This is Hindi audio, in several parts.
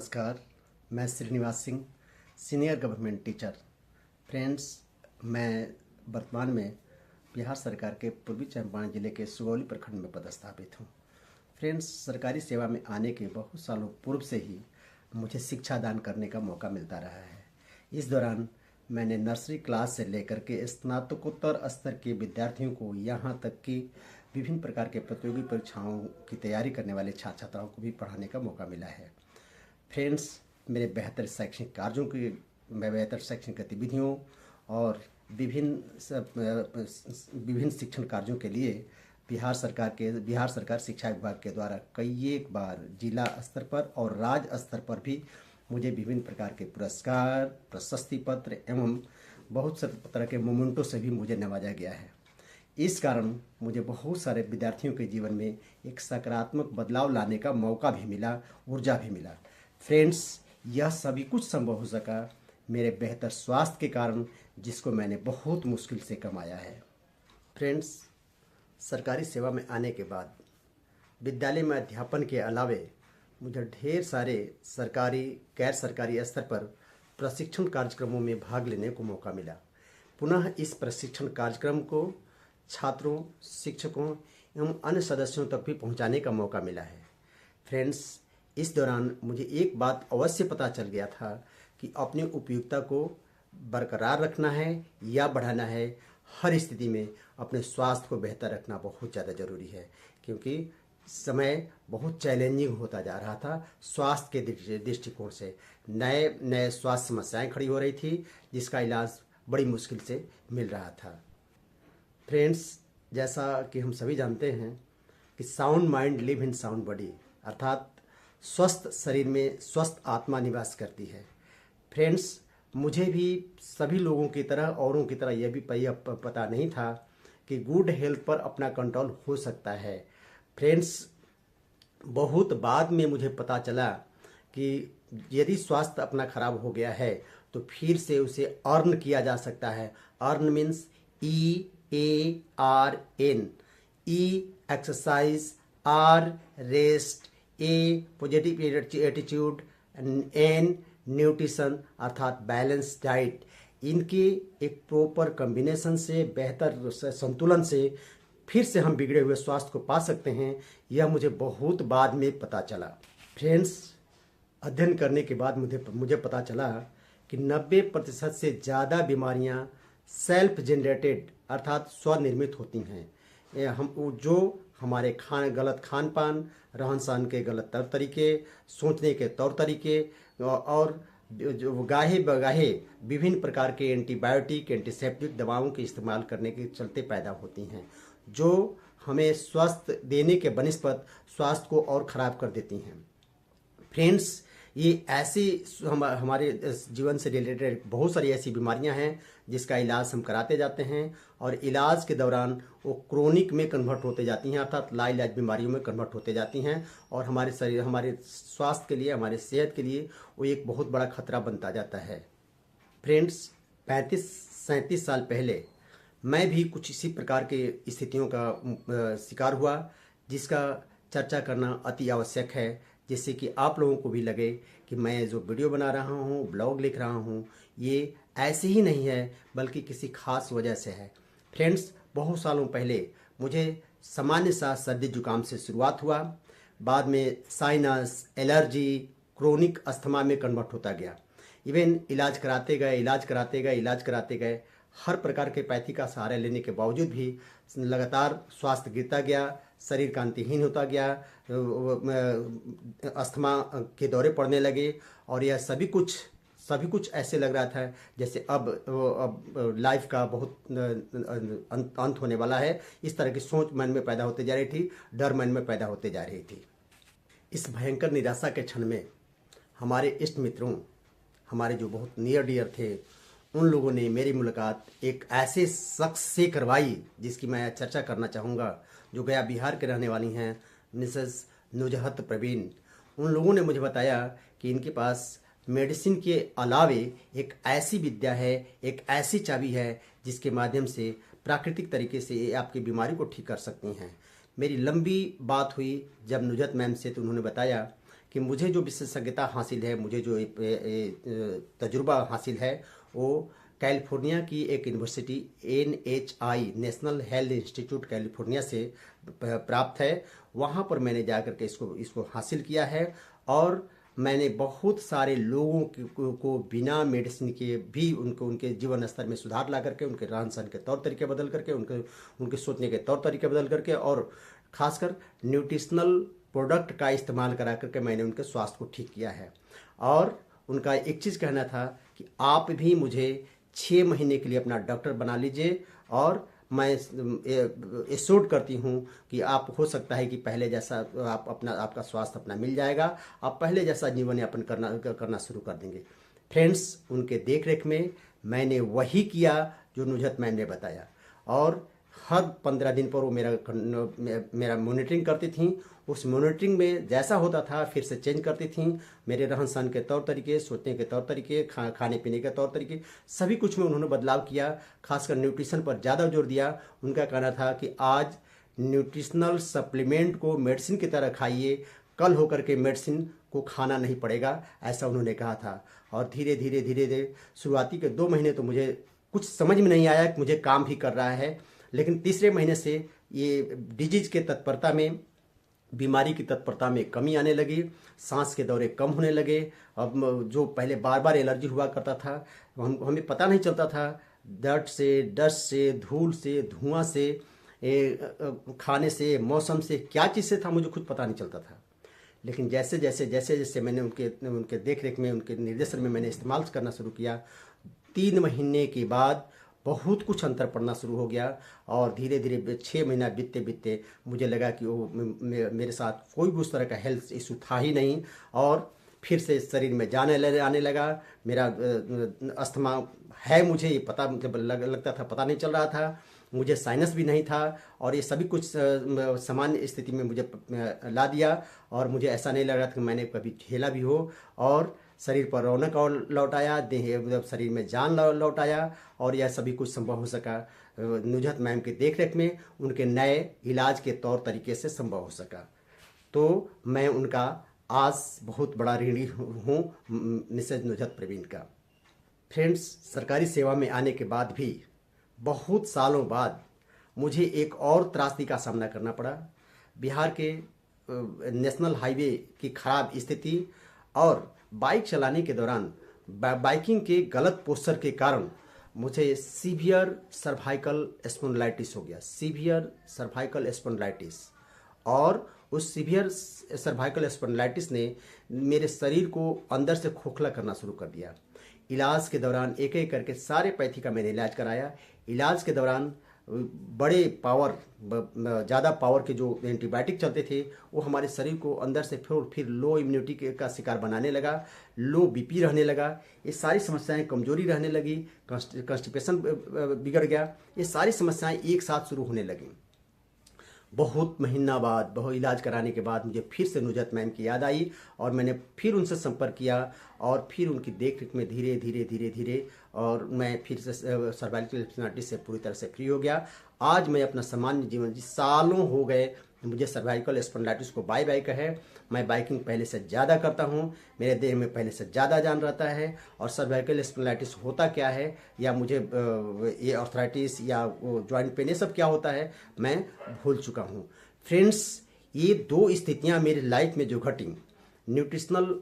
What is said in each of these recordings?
नमस्कार। मैं Srinivas Singh, senior government teacher. Friends, मैं वर्तमान में बिहार सरकार के पूर्वी चंपारण जिले के सुगौली प्रखंड में पदस्थापित हूँ। फ्रेंड्स, सरकारी सेवा में आने के बहुत सालों पूर्व से ही मुझे शिक्षा दान करने का मौका मिलता रहा है। इस दौरान मैंने नर्सरी क्लास से लेकर के स्नातकोत्तर स्तर के विद्यार्थियों को, यहाँ तक कि विभिन्न प्रकार के प्रतियोगी परीक्षाओं की तैयारी करने वाले छात्र छात्राओं को भी पढ़ाने का मौका मिला है। फ्रेंड्स, मेरे बेहतर शैक्षणिक कार्यों की, बेहतर शैक्षणिक गतिविधियों और विभिन्न शिक्षण कार्यों के लिए बिहार सरकार शिक्षा विभाग के द्वारा कई एक बार जिला स्तर पर और राज्य स्तर पर भी मुझे विभिन्न प्रकार के पुरस्कार, प्रशस्ति पत्र एवं बहुत सारे तरह के मोमेंटों से भी मुझे नवाजा गया है। इस कारण मुझे बहुत सारे विद्यार्थियों के जीवन में एक सकारात्मक बदलाव लाने का मौका भी मिला, ऊर्जा भी मिला। फ्रेंड्स, यह सभी कुछ संभव हो सका मेरे बेहतर स्वास्थ्य के कारण, जिसको मैंने बहुत मुश्किल से कमाया है। फ्रेंड्स, सरकारी सेवा में आने के बाद विद्यालय में अध्यापन के अलावे मुझे ढेर सारे सरकारी, गैर सरकारी स्तर पर प्रशिक्षण कार्यक्रमों में भाग लेने को मौका मिला। पुनः इस प्रशिक्षण कार्यक्रम को छात्रों, शिक्षकों एवं अन्य सदस्यों तक भी पहुंचाने का मौका मिला है। फ्रेंड्स, इस दौरान मुझे एक बात अवश्य पता चल गया था कि अपनी उपयुक्तता को बरकरार रखना है या बढ़ाना है। हर स्थिति में अपने स्वास्थ्य को बेहतर रखना बहुत ज़्यादा ज़रूरी है, क्योंकि समय बहुत चैलेंजिंग होता जा रहा था। स्वास्थ्य के दृष्टिकोण से नए नए स्वास्थ्य समस्याएं खड़ी हो रही थी, जिसका इलाज बड़ी मुश्किल से मिल रहा था। फ्रेंड्स, जैसा कि हम सभी जानते हैं कि sound mind live in sound body, अर्थात स्वस्थ शरीर में स्वस्थ आत्मा निवास करती है। फ्रेंड्स, मुझे भी सभी लोगों की तरह, औरों की तरह यह भी पता नहीं था कि गुड हेल्थ पर अपना कंट्रोल हो सकता है। फ्रेंड्स, बहुत बाद में मुझे पता चला कि यदि स्वास्थ्य अपना खराब हो गया है तो फिर से उसे अर्न किया जा सकता है। Earn means EARN, E exercise, R rest, A positive attitude, N nutrition अर्थात बैलेंस डाइट। इनके एक प्रॉपर कॉम्बिनेशन से, बेहतर संतुलन से फिर से हम बिगड़े हुए स्वास्थ्य को पा सकते हैं। यह मुझे बहुत बाद में पता चला। फ्रेंड्स, अध्ययन करने के बाद मुझे पता चला कि 90% से ज़्यादा बीमारियां सेल्फ जनरेटेड अर्थात स्वनिर्मित होती हैं। हमारे गलत खान पान, रहन सहन के गलत तौर तरीके, सोचने के तौर तरीके और जो गाहे बगाहे विभिन्न प्रकार के एंटीबायोटिक, एंटीसेप्टिक दवाओं के इस्तेमाल करने के चलते पैदा होती हैं, जो हमें स्वस्थ देने के बनिस्बत स्वास्थ्य को और ख़राब कर देती हैं। फ्रेंड्स, ये ऐसी हमारे जीवन से रिलेटेड बहुत सारी ऐसी बीमारियां हैं जिसका इलाज हम कराते जाते हैं और इलाज के दौरान वो क्रोनिक में कन्वर्ट होते जाती हैं, अर्थात लाइलाज बीमारियों में कन्वर्ट होते जाती हैं और हमारे शरीर, हमारे स्वास्थ्य के लिए, हमारे सेहत के लिए वो एक बहुत बड़ा खतरा बनता जाता है। फ्रेंड्स, 35-37 साल पहले मैं भी कुछ इसी प्रकार के स्थितियों का शिकार हुआ, जिसका चर्चा करना अति आवश्यक है, जिससे कि आप लोगों को भी लगे कि मैं जो वीडियो बना रहा हूँ, ब्लॉग लिख रहा हूँ, ये ऐसे ही नहीं है बल्कि किसी खास वजह से है। फ्रेंड्स, बहुत सालों पहले मुझे सामान्य सा सर्दी जुकाम से शुरुआत हुआ, बाद में साइनस, एलर्जी, क्रोनिक अस्थमा में कन्वर्ट होता गया। इवन इलाज कराते गए, हर प्रकार के पैथी का सहारा लेने के बावजूद भी लगातार स्वास्थ्य गिरता गया, शरीर कांतिहीन होता गया, अस्थमा के दौरे पड़ने लगे और यह सभी कुछ ऐसे लग रहा था जैसे अब लाइफ का बहुत अंत होने वाला है। इस तरह की सोच मन में पैदा होते जा रही थी, डर मन में पैदा होते जा रही थी। इस भयंकर निराशा के क्षण में हमारे इष्ट मित्रों, हमारे जो बहुत नियर डियर थे, उन लोगों ने मेरी मुलाकात एक ऐसे शख्स से करवाई जिसकी मैं चर्चा करना चाहूँगा, जो गया बिहार के रहने वाली हैं, मिसेस नुजहत प्रवीण। उन लोगों ने मुझे बताया कि इनके पास मेडिसिन के अलावे एक ऐसी विद्या है, एक ऐसी चाबी है जिसके माध्यम से प्राकृतिक तरीके से आपकी बीमारी को ठीक कर सकती हैं। मेरी लंबी बात हुई जब नुजहत मैम से, तो उन्होंने बताया कि मुझे जो विशेषज्ञता हासिल है, मुझे जो तजुर्बा हासिल है, वो कैलिफोर्निया की एक university NHI national health institute California से प्राप्त है। वहाँ पर मैंने जा कर के इसको हासिल किया है। और मैंने बहुत सारे लोगों को बिना मेडिसिन के भी उनके जीवन स्तर में सुधार ला करके, उनके रहन सहन के तौर तरीके बदल करके, उनके सोचने के तौर तरीके बदल करके, और खासकर न्यूट्रिशनल प्रोडक्ट का इस्तेमाल करा करके मैंने उनके स्वास्थ्य को ठीक किया है। और उनका एक चीज़ कहना था कि आप भी मुझे 6 महीने के लिए अपना डॉक्टर बना लीजिए, और मैं एश्योर्ड करती हूँ कि आप, हो सकता है कि पहले जैसा आपका स्वास्थ्य अपना मिल जाएगा, आप पहले जैसा जीवन यापन करना शुरू कर देंगे। फ्रेंड्स, उनके देख रेख में मैंने वही किया जो नुजहत मैम ने बताया, और हर 15 दिन पर वो मेरा मॉनिटरिंग करती थी। उस मॉनिटरिंग में जैसा होता था फिर से चेंज करती थी। मेरे रहन सहन के तौर तरीके, सोचने के तौर तरीके, खाने पीने के तौर तरीके, सभी कुछ में उन्होंने बदलाव किया। खासकर न्यूट्रिशन पर ज़्यादा जोर दिया। उनका कहना था कि आज न्यूट्रिशनल सप्लीमेंट को मेडिसिन की तरह खाइए, कल होकर के मेडिसिन को खाना नहीं पड़ेगा, ऐसा उन्होंने कहा था। और धीरे धीरे शुरुआती के 2 महीने तो मुझे कुछ समझ में नहीं आया कि मुझे काम भी कर रहा है, लेकिन तीसरे महीने से ये डिजीज के तत्परता में, बीमारी की तत्परता में कमी आने लगी। सांस के दौरे कम होने लगे। अब जो पहले बार बार एलर्जी हुआ करता था, हमें पता नहीं चलता था, दर्द से, डस्ट से, धूल से, धुआं से, खाने से, मौसम से, क्या चीज़ से था मुझे खुद पता नहीं चलता था। लेकिन जैसे जैसे मैंने उनके देख रेख में, उनके निर्देशन में मैंने इस्तेमाल करना शुरू किया, 3 महीने के बाद बहुत कुछ अंतर पड़ना शुरू हो गया। और धीरे धीरे 6 महीना बीतते बीतते मुझे लगा कि वो मेरे साथ कोई भी उस तरह का हेल्थ इशू था ही नहीं। और फिर से शरीर में आने लगा। मेरा अस्थमा है, मुझे ये पता लगता था, पता नहीं चल रहा था। मुझे साइनस भी नहीं था, और ये सभी कुछ सामान्य स्थिति में मुझे ला दिया। और मुझे ऐसा नहीं लग रहा था कि मैंने कभी झेला भी हो। और शरीर पर रौनक और लौट आया, देह शरीर में जान लौट आया। और यह सभी कुछ संभव हो सका नुजहत मैम के देख रेख में, उनके नए इलाज के तौर तरीके से संभव हो सका। तो मैं उनका आज बहुत बड़ा ऋणी हूँ, मिसेज नुजहत प्रवीण का। फ्रेंड्स, सरकारी सेवा में आने के बाद भी बहुत सालों बाद मुझे एक और त्रासदी का सामना करना पड़ा। बिहार के नेशनल हाईवे की खराब स्थिति और बाइक चलाने के दौरान बाइकिंग के गलत पोस्चर के कारण मुझे सीवियर सर्वाइकल स्पॉन्डिलाइटिस हो गया, सीवियर सर्वाइकल स्पॉन्डिलाइटिस। और उस सीवियर सर्वाइकल स्पॉन्डिलाइटिस ने मेरे शरीर को अंदर से खोखला करना शुरू कर दिया। इलाज के दौरान एक एक करके सारे पैथी का मैंने इलाज कराया। इलाज के दौरान बड़े पावर, ज़्यादा पावर के जो एंटीबायोटिक चलते थे वो हमारे शरीर को अंदर से फिर लो इम्यूनिटी का शिकार बनाने लगा, लो बीपी रहने लगा, ये सारी समस्याएं, कमजोरी रहने लगी, कॉन्स्टिपेशन बिगड़ गया, ये सारी समस्याएं एक साथ शुरू होने लगी। बहुत महीना बाद, बहुत इलाज कराने के बाद मुझे फिर से नुजहत मैम की याद आई, और मैंने फिर उनसे संपर्क किया, और फिर उनकी देख रेख में धीरे धीरे और मैं फिर से सर्वाइकल स्पॉन्डिलाइटिस से पूरी तरह से फ्री हो गया। आज मैं अपना सामान्य जीवन, जिस सालों हो गए मुझे सर्वाइकल स्पॉन्डिलाइटिस को बाय बाय कहे, मैं बाइकिंग पहले से ज़्यादा करता हूँ, मेरे देह में पहले से ज़्यादा जान रहता है। और सर्वाइकल स्पॉन्डिलाइटिस होता क्या है, या मुझे ये आर्थराइटिस या जॉइंट पेन, ये सब क्या होता है, मैं भूल चुका हूँ। फ्रेंड्स, ये 2 स्थितियाँ मेरी लाइफ में जो घटी, न्यूट्रिशनल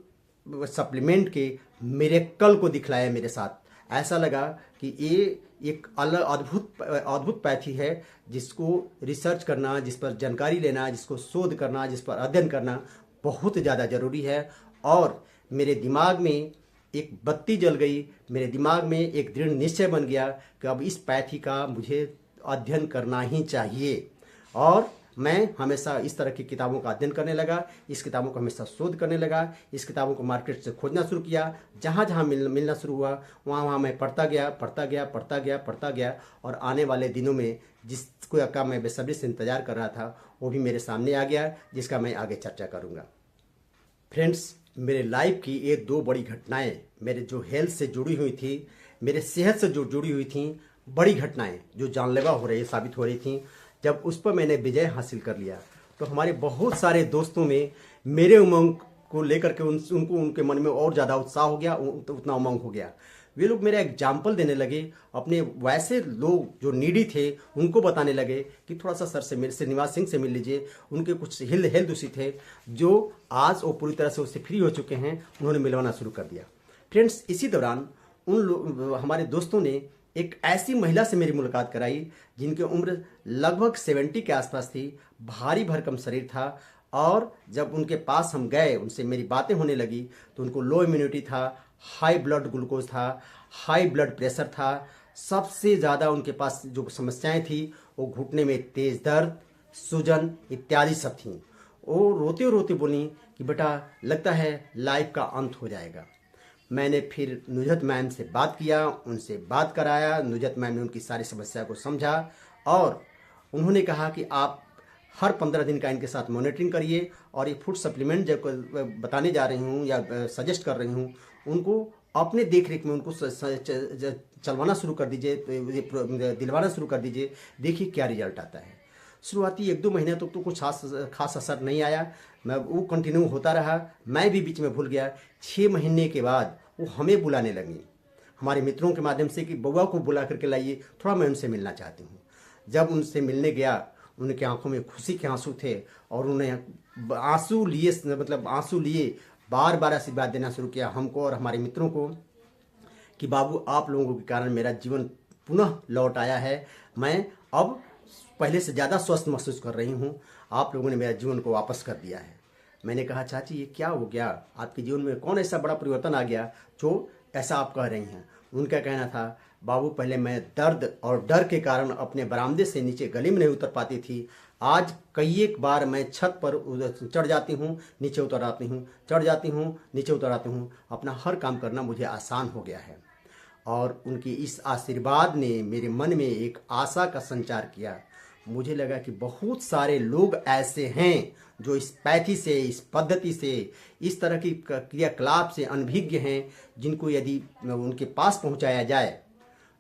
सप्लीमेंट के मिरेकल को दिखलाया मेरे साथ। ऐसा लगा कि ये एक अद्भुत पैथी है, जिसको रिसर्च करना, जिस पर जानकारी लेना, जिसको शोध करना, जिस पर अध्ययन करना बहुत ज़्यादा ज़रूरी है। और मेरे दिमाग में एक बत्ती जल गई, मेरे दिमाग में एक दृढ़ निश्चय बन गया कि अब इस पैथी का मुझे अध्ययन करना ही चाहिए। और मैं हमेशा इस तरह की किताबों का अध्ययन करने लगा, इस किताबों को हमेशा शोध करने लगा, इस किताबों को मार्केट से खोजना शुरू किया। जहाँ जहाँ मिलना शुरू हुआ वहाँ मैं पढ़ता गया। और आने वाले दिनों में जिसको का मैं बेसब्री से इंतज़ार कर रहा था वो भी मेरे सामने आ गया, जिसका मैं आगे चर्चा करूँगा। फ्रेंड्स, मेरे लाइफ की ये 2 बड़ी घटनाएँ, मेरे जो हेल्थ से जुड़ी हुई थी, मेरे सेहत से जो जुड़ी हुई थी, बड़ी घटनाएँ जो जानलेवा हो रही साबित हो रही थी, जब उस पर मैंने विजय हासिल कर लिया तो हमारे बहुत सारे दोस्तों में मेरे उमंग को लेकर के उनको उनके मन में और ज़्यादा उत्साह हो गया, उतना उमंग हो गया। वे लोग मेरा एग्जाम्पल देने लगे, अपने वैसे लोग जो नीडी थे उनको बताने लगे कि थोड़ा सा सर से श्रीनिवास सिंह से मिल लीजिए। उनके कुछ हेल्थ इश्यू थे जो आज वो पूरी तरह से उससे फ्री हो चुके हैं, उन्होंने मिलवाना शुरू कर दिया। फ्रेंड्स, इसी दौरान हमारे दोस्तों ने एक ऐसी महिला से मेरी मुलाकात कराई जिनकी उम्र लगभग 70 के आसपास थी, भारी भरकम शरीर था, और जब उनके पास हम गए, उनसे मेरी बातें होने लगी तो उनको लो इम्यूनिटी था, हाई ब्लड ग्लूकोज था, हाई ब्लड प्रेशर था। सबसे ज़्यादा उनके पास जो समस्याएं थी वो घुटने में तेज दर्द, सूजन इत्यादि सब थीं। वो रोते रोते बोली कि बेटा लगता है लाइफ का अंत हो जाएगा। मैंने फिर नुजहत मैम से बात किया, उनसे बात कराया। नुजहत मैम ने उनकी सारी समस्या को समझा और उन्होंने कहा कि आप हर 15 दिन का इनके साथ मॉनिटरिंग करिए, और ये फूड सप्लीमेंट जब बताने जा रही हूँ या सजेस्ट कर रही हूँ, उनको अपने देख रेख में उनको चलवाना शुरू कर दीजिए, दिलवाना शुरू कर दीजिए, देखिए क्या रिजल्ट आता है। शुरुआती 1-2 महीने तक तो कुछ खास असर नहीं आया, वो कंटिन्यू होता रहा, मैं भी बीच में भूल गया। 6 महीने के बाद वो हमें बुलाने लगी हमारे मित्रों के माध्यम से कि बउआ को बुला करके लाइए, थोड़ा मैं उनसे मिलना चाहती हूँ। जब उनसे मिलने गया, उनके आंखों में खुशी के आंसू थे और उन्हें आंसू लिए बार बार आशीर्वाद देना शुरू किया हमको और हमारे मित्रों को कि बाबू आप लोगों के कारण मेरा जीवन पुनः लौट आया है, मैं अब पहले से ज़्यादा स्वस्थ महसूस कर रही हूँ, आप लोगों ने मेरा जीवन को वापस कर दिया है। मैंने कहा चाची ये क्या हो गया, आपके जीवन में कौन ऐसा बड़ा परिवर्तन आ गया जो ऐसा आप कह रही हैं। उनका कहना था बाबू पहले मैं दर्द और डर के कारण अपने बरामदे से नीचे गली में नहीं उतर पाती थी, आज कई एक बार मैं छत पर चढ़ जाती हूँ, नीचे उतर आती हूँ, चढ़ जाती हूँ, नीचे उतर आती हूँ, अपना हर काम करना मुझे आसान हो गया है। और उनके इस आशीर्वाद ने मेरे मन में एक आशा का संचार किया। मुझे लगा कि बहुत सारे लोग ऐसे हैं जो इस पैथी से, इस पद्धति से, इस तरह की क्रियाकलाप से अनभिज्ञ हैं, जिनको यदि उनके पास पहुंचाया जाए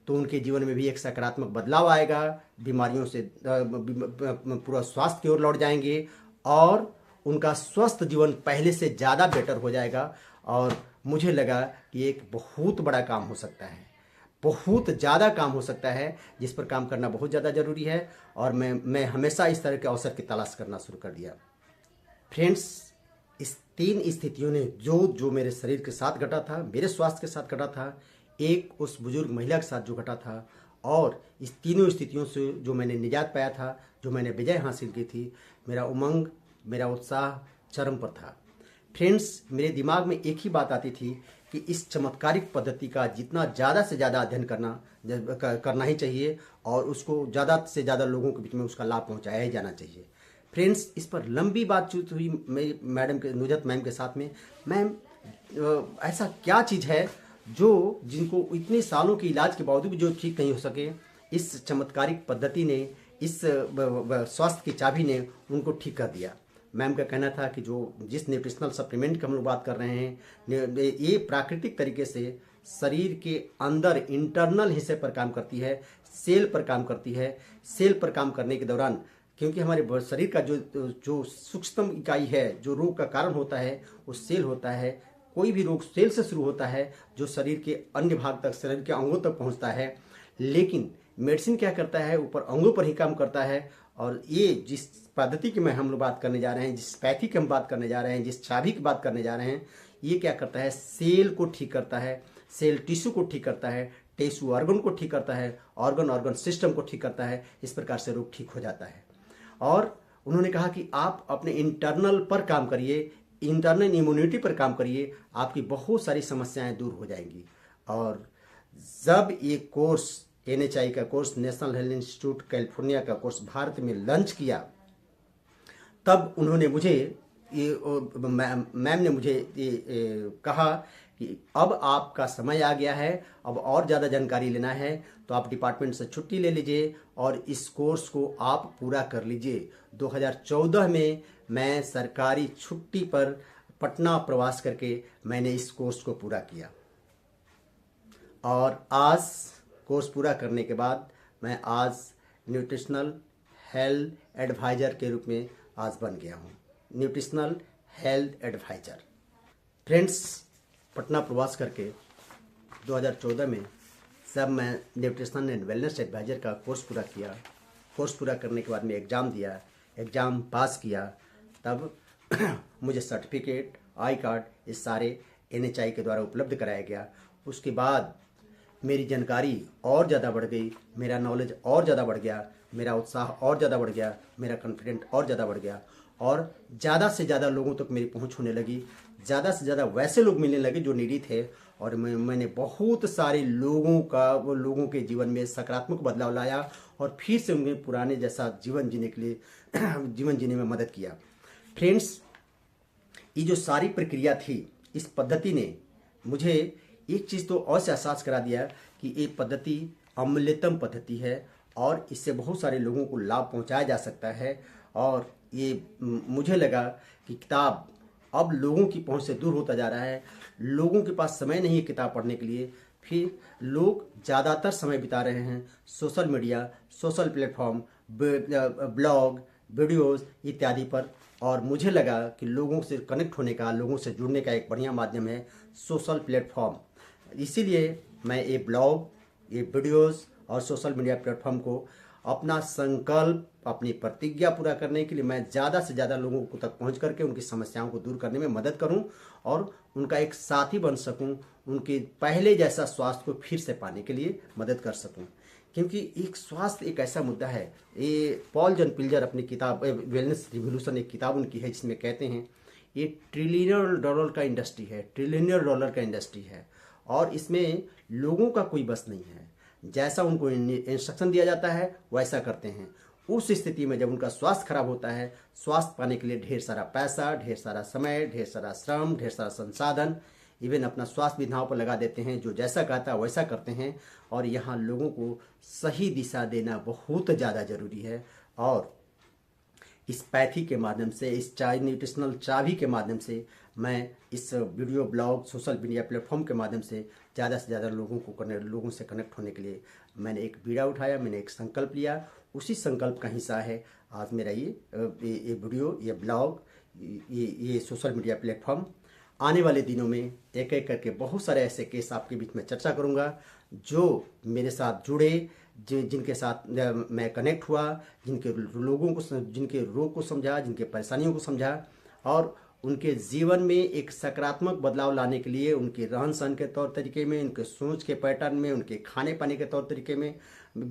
तो उनके जीवन में भी एक सकारात्मक बदलाव आएगा, बीमारियों से पूरा स्वास्थ्य की ओर लौट जाएंगे और उनका स्वस्थ जीवन पहले से ज़्यादा बेटर हो जाएगा। और मुझे लगा कि एक बहुत बड़ा काम हो सकता है, बहुत ज़्यादा काम हो सकता है, जिस पर काम करना बहुत ज़्यादा ज़रूरी है। और मैं हमेशा इस तरह के अवसर की तलाश करना शुरू कर दिया। फ्रेंड्स, इस 3 स्थितियों ने जो मेरे शरीर के साथ घटा था, मेरे स्वास्थ्य के साथ घटा था, एक उस बुजुर्ग महिला के साथ जो घटा था, और इस तीनों स्थितियों से जो मैंने निजात पाया था, जो मैंने विजय हासिल की थी, मेरा उमंग, मेरा उत्साह चरम पर था। फ्रेंड्स, मेरे दिमाग में एक ही बात आती थी कि इस चमत्कारिक पद्धति का जितना ज़्यादा से ज़्यादा अध्ययन करना ही चाहिए और उसको ज़्यादा से ज़्यादा लोगों के बीच में उसका लाभ पहुंचाया ही जाना चाहिए। फ्रेंड्स, इस पर लंबी बातचीत हुई मेरी मैडम के, नुजहत मैम के साथ में। मैम, ऐसा क्या चीज़ है जो जिनको इतने सालों के इलाज के बावजूद भी जो ठीक नहीं हो सके, इस चमत्कारिक पद्धति ने, इस स्वास्थ्य की चाबी ने उनको ठीक कर दिया। मैम का कहना था कि जिस न्यूट्रिशनल सप्लीमेंट की हम लोग बात कर रहे हैं, ये प्राकृतिक तरीके से शरीर के अंदर इंटरनल हिस्से पर काम करती है, सेल पर काम करती है। सेल पर काम करने के दौरान, क्योंकि हमारे शरीर का जो सूक्ष्म इकाई है, जो रोग का कारण होता है, वो सेल होता है। कोई भी रोग सेल से शुरू होता है जो शरीर के अन्य भाग तक, शरीर के अंगों तक पहुंचता है। लेकिन मेडिसिन क्या करता है, ऊपर अंगों पर ही काम करता है। और ये जिस पद्धति की हम लोग बात करने जा रहे हैं, जिस पैथी की हम बात करने जा रहे हैं, जिस चाबी की बात करने जा रहे हैं, ये क्या करता है, सेल को ठीक करता है, सेल टिश्यू को ठीक करता है, टिश्यू ऑर्गन को ठीक करता है, ऑर्गन सिस्टम को ठीक करता है। इस प्रकार से रोग ठीक हो जाता है। और उन्होंने कहा कि आप अपने इंटरनल पर काम करिए, इंटरनल इम्यूनिटी पर काम करिए, आपकी बहुत सारी समस्याएं दूर हो जाएंगी। और जब ये कोर्स, NHI का course, national health institute California का कोर्स भारत में लॉन्च किया, तब उन्होंने मुझे मैम ने मुझे कहा कि अब आपका समय आ गया है, अब और ज़्यादा जानकारी लेना है तो आप डिपार्टमेंट से छुट्टी ले लीजिए और इस कोर्स को आप पूरा कर लीजिए। 2014 में मैं सरकारी छुट्टी पर पटना प्रवास करके मैंने इस कोर्स को पूरा किया और आज कोर्स पूरा करने के बाद मैं आज न्यूट्रिशनल हेल्थ एडवाइज़र के रूप में आज बन गया हूँ, nutritional health adviser. Friends, Patna प्रवास करके 2014 में जब मैं न्यूट्रिशन एंड वेलनेस एडवाइज़र का कोर्स पूरा किया, कोर्स पूरा करने के बाद में एग्ज़ाम दिया, एग्ज़ाम पास किया, तब मुझे सर्टिफिकेट, आई कार्ड, ये सारे NHI के द्वारा उपलब्ध कराया गया। उसके बाद मेरी जानकारी और ज़्यादा बढ़ गई, मेरा नॉलेज और ज़्यादा बढ़ गया, मेरा उत्साह और ज़्यादा बढ़ गया, मेरा कॉन्फिडेंट और ज़्यादा बढ़ गया और ज़्यादा से ज़्यादा लोगों तक मेरी पहुंच होने लगी। ज़्यादा से ज़्यादा वैसे लोग मिलने लगे जो नीडी थे और मैंने बहुत सारे लोगों के जीवन में सकारात्मक बदलाव लाया और फिर से उनके पुराने जैसा जीवन जीने के लिए जीवन जीने में मदद किया। फ्रेंड्स, ये जो सारी प्रक्रिया थी, इस पद्धति ने मुझे एक चीज़ तो और से एहसास करा दिया कि ये पद्धति अमूल्यतम पद्धति है और इससे बहुत सारे लोगों को लाभ पहुंचाया जा सकता है। और ये मुझे लगा कि किताब अब लोगों की पहुंच से दूर होता जा रहा है, लोगों के पास समय नहीं है किताब पढ़ने के लिए, फिर लोग ज़्यादातर समय बिता रहे हैं social media, social platform, blog, videos इत्यादि पर। और मुझे लगा कि लोगों से कनेक्ट होने का, लोगों से जुड़ने का एक बढ़िया माध्यम है सोशल प्लेटफॉर्म। इसीलिए मैं ये ब्लॉग, ये वीडियोस और सोशल मीडिया प्लेटफॉर्म को अपना संकल्प, अपनी प्रतिज्ञा पूरा करने के लिए मैं ज़्यादा से ज़्यादा लोगों को तक पहुंच करके उनकी समस्याओं को दूर करने में मदद करूं और उनका एक साथी बन सकूं, उनके पहले जैसा स्वास्थ्य को फिर से पाने के लिए मदद कर सकूं। क्योंकि एक स्वास्थ्य एक ऐसा मुद्दा है, ये पॉल जॉन पिल्जर अपनी किताब वेलनेस रिवोल्यूशन एक किताब उनकी है जिसमें कहते हैं ये $1 ट्रिलियन का इंडस्ट्री है, $1 ट्रिलियन का इंडस्ट्री है और इसमें लोगों का कोई बस नहीं है। जैसा उनको इंस्ट्रक्शन दिया जाता है वैसा करते हैं। उस स्थिति में जब उनका स्वास्थ्य खराब होता है, स्वास्थ्य पाने के लिए ढेर सारा पैसा, ढेर सारा समय, ढेर सारा श्रम, ढेर सारा संसाधन इवन अपना स्वास्थ्य विधाओं पर लगा देते हैं, जो जैसा कहता है वैसा करते हैं। और यहाँ लोगों को सही दिशा देना बहुत ज़्यादा ज़रूरी है। और इस पैथी के माध्यम से, इस न्यूट्रिशनल चाबी के माध्यम से मैं इस video blog, social media platform के माध्यम से ज़्यादा से ज़्यादा लोगों से कनेक्ट होने के लिए मैंने एक बीड़ा उठाया, मैंने एक संकल्प लिया। उसी संकल्प का हिस्सा है आज मेरा ये वीडियो, ये ब्लॉग, ये सोशल मीडिया प्लेटफॉर्म। आने वाले दिनों में एक एक करके बहुत सारे ऐसे केस आपके बीच में चर्चा करूंगा जो मेरे साथ जुड़े, जिनके साथ मैं कनेक्ट हुआ, जिनके रोग को समझा, जिनके परेशानियों को समझा और उनके जीवन में एक सकारात्मक बदलाव लाने के लिए उनके रहन सहन के तौर तरीके में, उनके सोच के पैटर्न में, उनके खाने पाने के तौर तरीके में,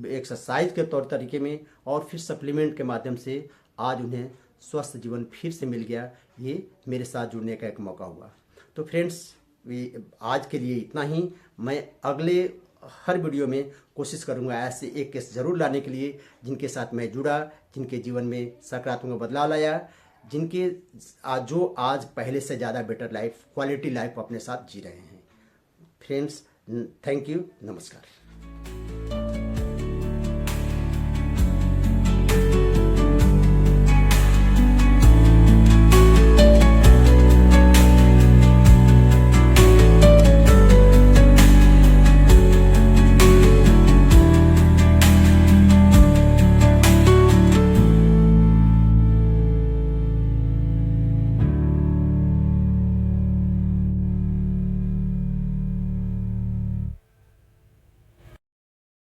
एक्सरसाइज के तौर तरीके में और फिर सप्लीमेंट के माध्यम से आज उन्हें स्वस्थ जीवन फिर से मिल गया। ये मेरे साथ जुड़ने का एक मौका हुआ। तो फ्रेंड्स, आज के लिए इतना ही। मैं अगले हर वीडियो में कोशिश करूंगा ऐसे एक केस जरूर लाने के लिए जिनके साथ मैं जुड़ा, जिनके जीवन में सकारात्मक बदलाव लाया, जो आज पहले से ज़्यादा बेटर लाइफ, क्वालिटी लाइफ अपने साथ जी रहे हैं। फ्रेंड्स, थैंक यू, नमस्कार।